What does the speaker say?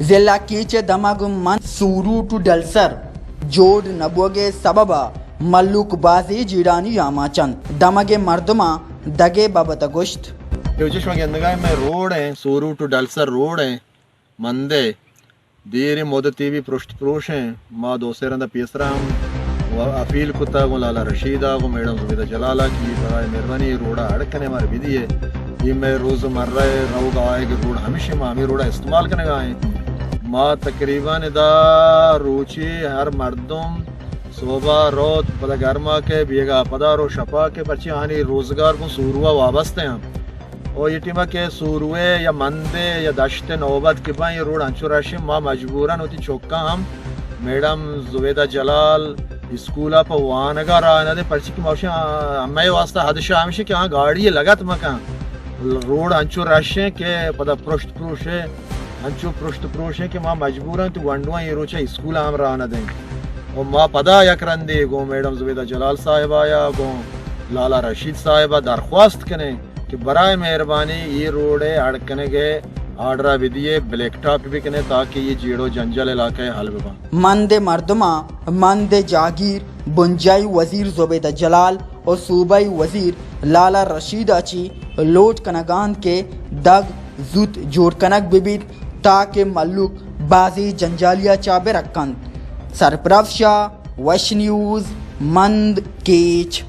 ضلع کیچ دماغ من سورو ٹو ڈلسر جوڑ نبوگے سببا ملوک بازی جیرانی یاما چند دماغ مردما دگے بابت گشت چشمہ گندگاہ میں روڈ ہیں سورو ٹو ڈلسر روڈ ہیں مندے دیر مدتی بھی پرشت پروش ہیں ما دوسرے رندہ پیسرا ہم اپیل کتا گو لالا رشیدہ گو میڈم زبیدہ جلالہ کی برائے مہربانی روڈا اڑکنے ہمارے بھی دیئے یہ میں روز مرہ رو گا آئے کہ روڈ ہمیشہ ہمیں روڈا استعمال کرنے گا آئیں ما تقریباً دا روچی ہر مردم صوبہ روت پدا گرما کے بیگا پدا رو شپا کے پرچی آنی روزگار کو سوروا وابستے ہیں اور یہ ٹیمہ کے سوروے یا مندے یا دشت نوبت کے پائیں یہ روڈ انچو راشم ما مجبوراً ہوتی چوکا ہم میڈم زبیدہ جلال اسکولا پا وانگا رانا دے پرچی کی موشی ہمیں واسطہ حدشہ ہمیشہ کہ ہاں گاڑی لگت مکان روڈ انچو راشیں کہ پدا پرشت پروشے انچو پرشت پروشے کہ ما مجبوراً تو ونڈوان یہ روچہ اسکولا ہم رانا دیں اور ما پدا یک رندے گو میڈم زبیدہ جلال صاحب آیا گو لالا رشید صاحبہ درخواست کنے کہ برائے مہربانی یہ روڈے اڑکنے گئے آرڈرہ بھی دیئے بلیک ٹاپ بھی کنے تاکہ یہ جیڑو جنجل علاقہ حل ببا مند مردما مند جاگیر بنجائی وزیر زبیدہ جلال اور صوبائی وزیر لالا رشید اچی لوٹ کنگان کے دگ زود جوڑ کنک ببید تاکہ ملوک بازی جنجالیہ چابے رکھند سرپرست شاہ وش نیوز مند کیچ